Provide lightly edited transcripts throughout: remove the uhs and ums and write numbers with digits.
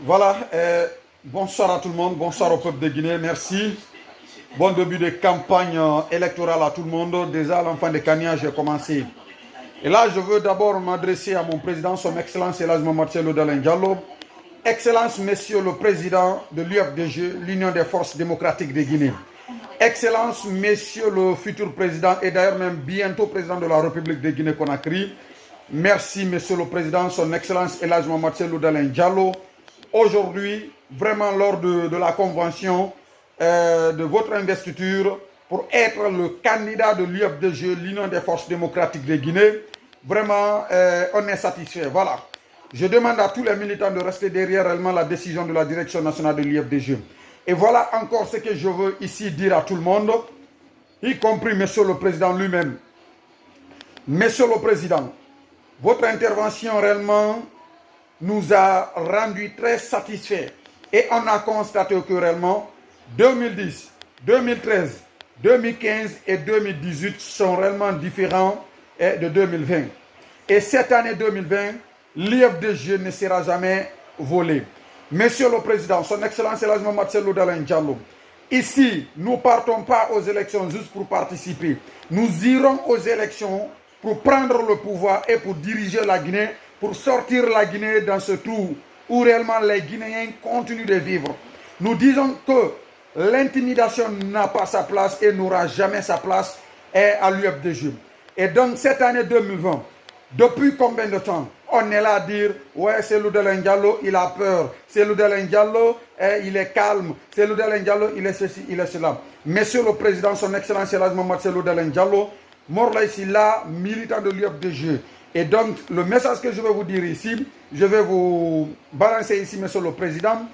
Voilà, bonsoir à tout le monde, bonsoir au peuple de Guinée, merci. Bon début de campagne électorale à tout le monde. Déjà, l'enfant de Kenya, j'ai commencé. Et là, je veux d'abord m'adresser à mon président, son Excellence Elhadji Marcelo Dalen Diallo. Excellence, Monsieur le Président de l'UFDG, l'Union des Forces démocratiques de Guinée. Excellence, Monsieur le futur Président et d'ailleurs même bientôt Président de la République de Guinée-Conakry. Merci, Monsieur le Président, son Excellence Elhadji Marcelo Dalen Diallo. Aujourd'hui, vraiment lors de la convention de votre investiture pour être le candidat de l'UFDG, l'Union des Forces démocratiques de Guinée, vraiment, on est satisfait. Voilà. Je demande à tous les militants de rester derrière réellement la décision de la direction nationale de l'UFDG. Et voilà encore ce que je veux ici dire à tout le monde, y compris Monsieur le Président lui-même. Monsieur le Président, votre intervention réellement nous a rendu très satisfaits. Et on a constaté que réellement 2010, 2013, 2015 et 2018 sont réellement différents de 2020. Et cette année 2020, l'IFDG ne sera jamais volé. Monsieur le Président, son Excellence Elhadji Marcelo Dalen Diallo, ici, nous ne partons pas aux élections juste pour participer. Nous irons aux élections pour prendre le pouvoir et pour diriger la Guinée, pour sortir la Guinée dans ce trou où réellement les Guinéens continuent de vivre. Nous disons que l'intimidation n'a pas sa place et n'aura jamais sa place à l'UFDG. Et donc cette année 2020, depuis combien de temps on est là à dire ouais, c'est Dalen Diallo, il a peur, c'est Dalen Diallo, il est calme, c'est Dalen Diallo, il est ceci, il est cela. Monsieur le Président, son Excellence Elhadji Marcelo Dalen Diallo, Morlaye Sylla, militant de l'UFDG. Et donc, le message que je vais vous dire ici, je vais vous balancer ici, Monsieur le Président.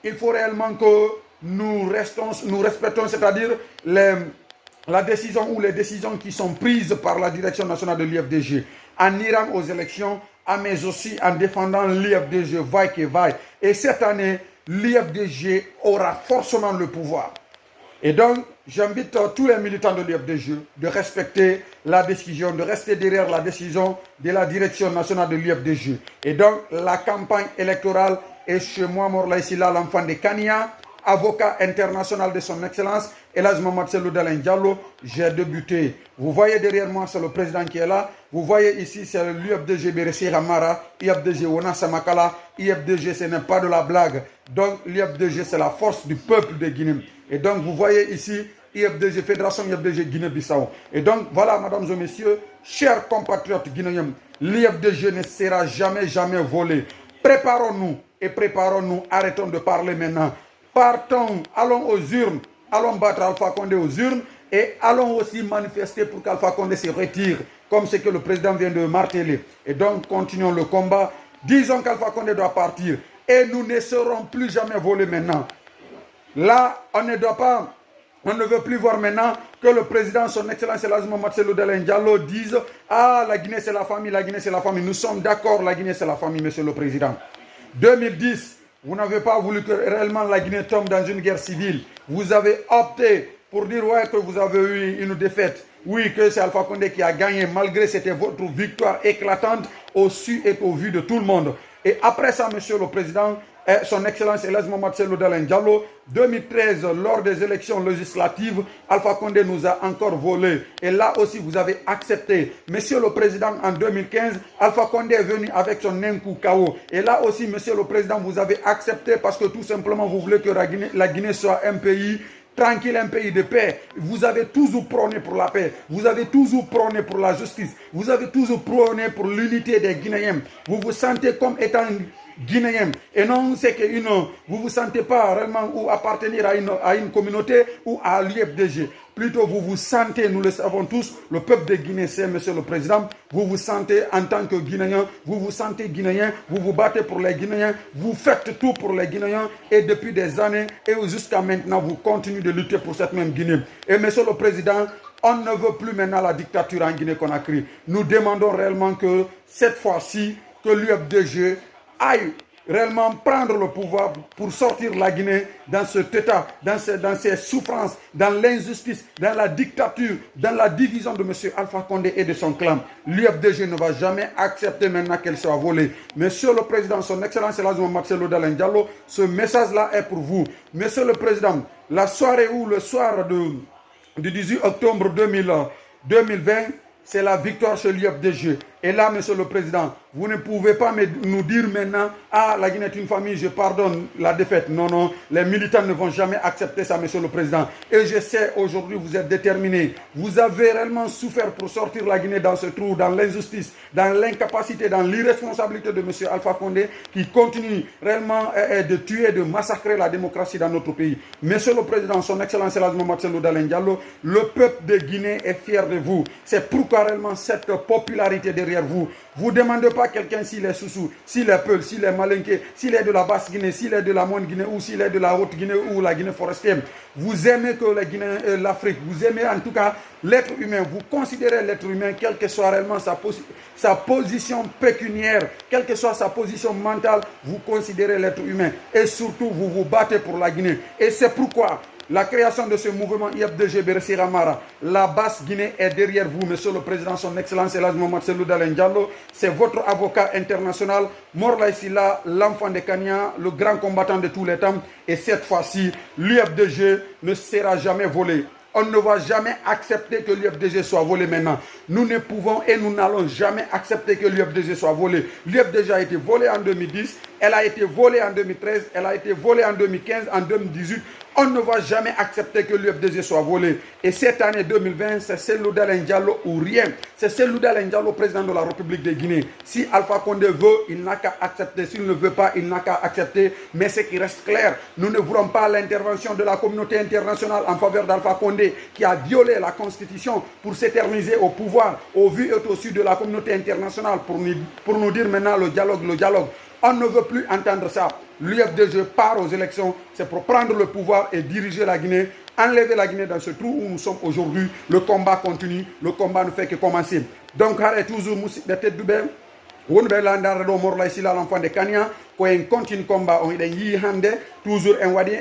Il faut réellement que nous respectons, c'est-à-dire la décision ou les décisions qui sont prises par la direction nationale de l'UFDG en irant aux élections, mais aussi en défendant l'UFDG, vaille que vaille. Et cette année, l'UFDG aura forcément le pouvoir. Et donc, j'invite tous les militants de l'UFDG de respecter la décision, de rester derrière la décision de la direction nationale de l'UFDG. Et donc, la campagne électorale est chez moi, Morlaye Sylla, l'enfant de Kenya, avocat international de son Excellence, Elhadji Marcelo Dalen Diallo. J'ai débuté. Vous voyez derrière moi, c'est le président qui est là. Vous voyez ici, c'est l'UFDG Béressi Ramara, UFDG Wona Samakala. UFDG, ce n'est pas de la blague. Donc, l'UFDG, c'est la force du peuple de Guinée. Et donc, vous voyez ici, IFDG, Fédération IFDG Guinée-Bissau. Et donc, voilà, mesdames et messieurs, chers compatriotes guinéens, l'IFDG ne sera jamais, jamais volé. Préparons-nous et préparons-nous. Arrêtons de parler maintenant. Partons, allons aux urnes, allons battre Alpha Condé aux urnes et allons aussi manifester pour qu'Alpha Condé se retire, comme ce que le président vient de marteler. Et donc, continuons le combat. Disons qu'Alpha Condé doit partir et nous ne serons plus jamais volés maintenant. Là, on ne veut plus voir maintenant que le président, son Excellence Elhadji Marcelo Dalen Diallo, dise « Ah, la Guinée c'est la famille, la Guinée c'est la famille ». Nous sommes d'accord, la Guinée c'est la famille, Monsieur le Président. 2010, vous n'avez pas voulu que réellement la Guinée tombe dans une guerre civile. Vous avez opté pour dire ouais, que vous avez eu une défaite. Oui, que c'est Alpha Condé qui a gagné, malgré c'était votre victoire éclatante au su et au vu de tout le monde. Et après ça, Monsieur le Président, son Excellence Elhadji Marcelo Dalen Diallo, 2013, lors des élections législatives, Alpha Condé nous a encore volé. Et là aussi, vous avez accepté. Monsieur le Président, en 2015, Alpha Condé est venu avec son Nkou Kao. Et là aussi, Monsieur le Président, vous avez accepté parce que tout simplement, vous voulez que la Guinée soit un pays tranquille, un pays de paix. Vous avez toujours prôné pour la paix. Vous avez toujours prôné pour la justice. Vous avez toujours prôné pour l'unité des Guinéens. Vous vous sentez comme étant Guinéen. Et non, c'est que vous ne vous sentez pas réellement ou appartenir à une communauté ou à l'UFDG. Plutôt, vous vous sentez, nous le savons tous, le peuple de Guinée, c'est Monsieur le Président, vous vous sentez en tant que Guinéen, vous vous sentez Guinéen, vous vous battez pour les Guinéens, vous faites tout pour les Guinéens et depuis des années et jusqu'à maintenant, vous continuez de lutter pour cette même Guinée. Et Monsieur le Président, on ne veut plus maintenant la dictature en Guinée-Conakry. Nous demandons réellement que cette fois-ci, que l'UFDG aille réellement prendre le pouvoir pour sortir la Guinée dans cet état, dans ces souffrances, dans l'injustice, dans la dictature, dans la division de M. Alpha Condé et de son clan. L'UFDG ne va jamais accepter maintenant qu'elle soit volée. Monsieur le Président, son Excellence Elhadji Marcelo Dalein Diallo, ce message-là est pour vous. Monsieur le Président, la soirée ou le soir du 18 octobre 2020, c'est la victoire chez l'UFDG. Et là, Monsieur le Président, vous ne pouvez pas nous dire maintenant, ah, la Guinée est une famille, je pardonne la défaite. Non, non, les militants ne vont jamais accepter ça, Monsieur le Président. Et je sais, aujourd'hui, vous êtes déterminés. Vous avez réellement souffert pour sortir la Guinée dans ce trou, dans l'injustice, dans l'incapacité, dans l'irresponsabilité de M. Alpha Condé, qui continue réellement de tuer, de massacrer la démocratie dans notre pays. Monsieur le Président, son Excellence Elhadji Marcelo Dalein Diallo, le peuple de Guinée est fier de vous. C'est pourquoi réellement cette popularité derrière vous. Vous ne demandez pas à quelqu'un s'il est Soussou, s'il est Peul, s'il est Malinké, s'il est de la basse Guinée, s'il est de la moindre Guinée ou s'il est de la haute Guinée ou la Guinée forestière. Vous aimez que l'Afrique, vous aimez en tout cas l'être humain. Vous considérez l'être humain, quelle que soit réellement sa position pécuniaire, quelle que soit sa position mentale, vous considérez l'être humain. Et surtout, vous vous battez pour la Guinée. Et c'est pourquoi la création de ce mouvement IFDG Beresira Mara, la basse Guinée est derrière vous, Monsieur le Président, son Excellence Elhadji Marcelo Dalein Diallo. C'est votre avocat international, Morlaye Sylla, l'enfant de Kania, le grand combattant de tous les temps. Et cette fois-ci, l'IFDG ne sera jamais volé. On ne va jamais accepter que l'UFDG soit volé maintenant. Nous ne pouvons et nous n'allons jamais accepter que l'UFDG soit volé. L'UFDG a été volé en 2010, elle a été volée en 2013, elle a été volée en 2015, en 2018. On ne va jamais accepter que l'UFDG soit volé. Et cette année 2020, c'est Cellou Dalein Diallo ou rien. C'est Cellou Dalein Diallo, président de la République de Guinée. Si Alpha Condé veut, il n'a qu'à accepter. S'il ne veut pas, il n'a qu'à accepter. Mais ce qui reste clair, nous ne voulons pas l'intervention de la communauté internationale en faveur d'Alpha Condé, qui a violé la Constitution pour s'éterniser au pouvoir, au vu et au su de la communauté internationale, pour nous dire maintenant le dialogue, le dialogue. On ne veut plus entendre ça. L'UFDG part aux élections, c'est pour prendre le pouvoir et diriger la Guinée, enlever la Guinée dans ce trou où nous sommes aujourd'hui. Le combat continue, le combat ne fait que commencer. Donc, arrête toujours de tête du bain. On va l'andar do Morlaye Sylla l'enfant de Kania, ko en continue combat on est yi hande toujours en wadi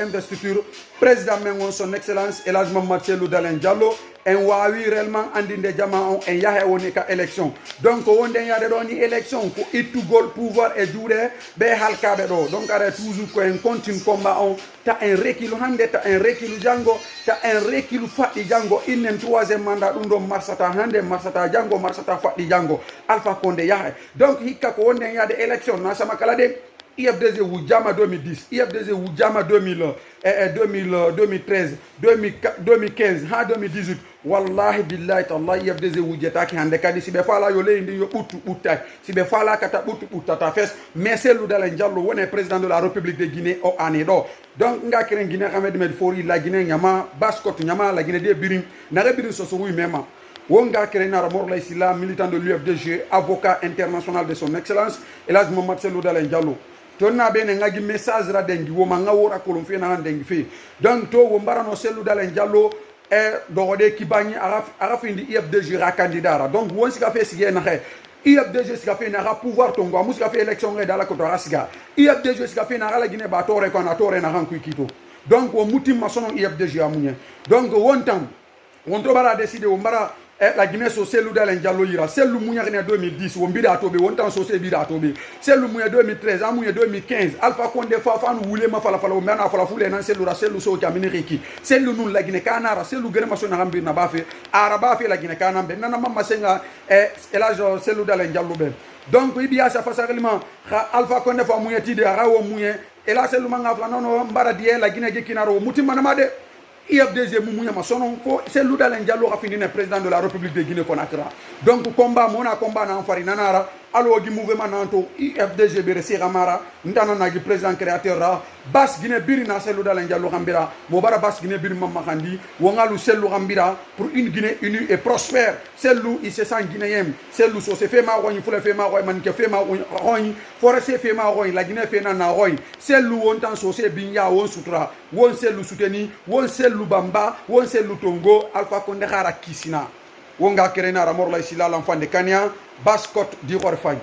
investiture président mengon son excellence Elhadji Marcelo Dalein Diallo en wawi réellement andinde jama on en yahe woni ka élection donc wonde yaade do ni élection ko ittugol pouvoir e juude be halkabe do donc ara toujours ko en continue combat on ta en rekilu hande ta en rekilu jango ta en rekilu faddi jango innen troisième mandat dum do marsata hande marsata jango marsata faddi jango Alpha Condé yahe donc hikka ko wonde yaade élection na sama kala de IFDG Wujama 2010, IFDG Wujama 2013, 2015, 2018. Wallahi billahi tallahi IFDG Wujataki hande kadi sibe fala yo lendi yo utu utak sibe fala kata utu utata fes mais Cellou Dalein Diallo wone président de la République de Guinée au anedo donc nga kren Guinée Ahmed Medfori la Guinée nyama baskot nyama la Guinée de birim na rebirin soso wi mema Wonga Kerenara Morlaye Sylla, militant de l'UFDG, avocat international de son excellence Elhadji Marcelo Dalein Diallo. Tonna bene ngagi message ra dengi wo manga wora kolon fe na dengi fe donc to wo mbarano Cellou Dalein Diallo e dogode kibani arafindi IFDG ra candidat donc won sika fe sige na xe IFDG sika fe na ra pouvoir tongo amu sika fe élection re dala ko to rasiga IFDG sika fe na la Guinée ba tore ko na tore na ranku kito donc wo mutim masono IFDG amunye donc won tam won to bara décider wo mbara la Guinée so Cellou Dalein Diallo ira Cellou Mounya en 2010 wo mbida tobe won tan so se bida tobe Cellou Mounya 2013 amunya 2015 Alpha Condé fa fan wule ma fala fala mena fala fule nan Cellou ra Cellou so tamine reki Cellou nun la Guinée kanara Cellou gere ma so na hambi na bafe araba fe la Guinée kanambe nana mama senga Elhadji Cellou Dalein Diallo be donc ibia sa fasalement Alpha Condé fa Mounya tide ara wo Mounya et là Cellou manga fla non mbara die la Guinée ge kinaro mutima na made IFDG Moumounya Masonon, Cellou Dalein Diallo a fini le président de la République de Guinée-Conakry. Donc, combat, mon combat na Farinanara, alors du mouvement nanto IFDG Beresira Mara, Ndana Nagi président créateur, Bas Guinée Birina Cellou Dalein Diallo Rambira, Mobara Bas Guinée Birima Makandi, Wangalou Cellou Rambira, pour une Guinée unie et prospère. Cellou, il se sent guinéen. Cellou, so se fait maroy, il faut le faire maroy, manque fait maroy, forest fait maroy, la Guinée fait nanaroy. Cellou, on t'en so se binya, on sutra, on Cellou souteni, on Cellou Bamba, on Cellou Tongo, Alpha Condé Hara Kisina. Wonga Kerenara Morlaye Sylla, l'enfant de Kania, Baskot d'Ivoire Faye.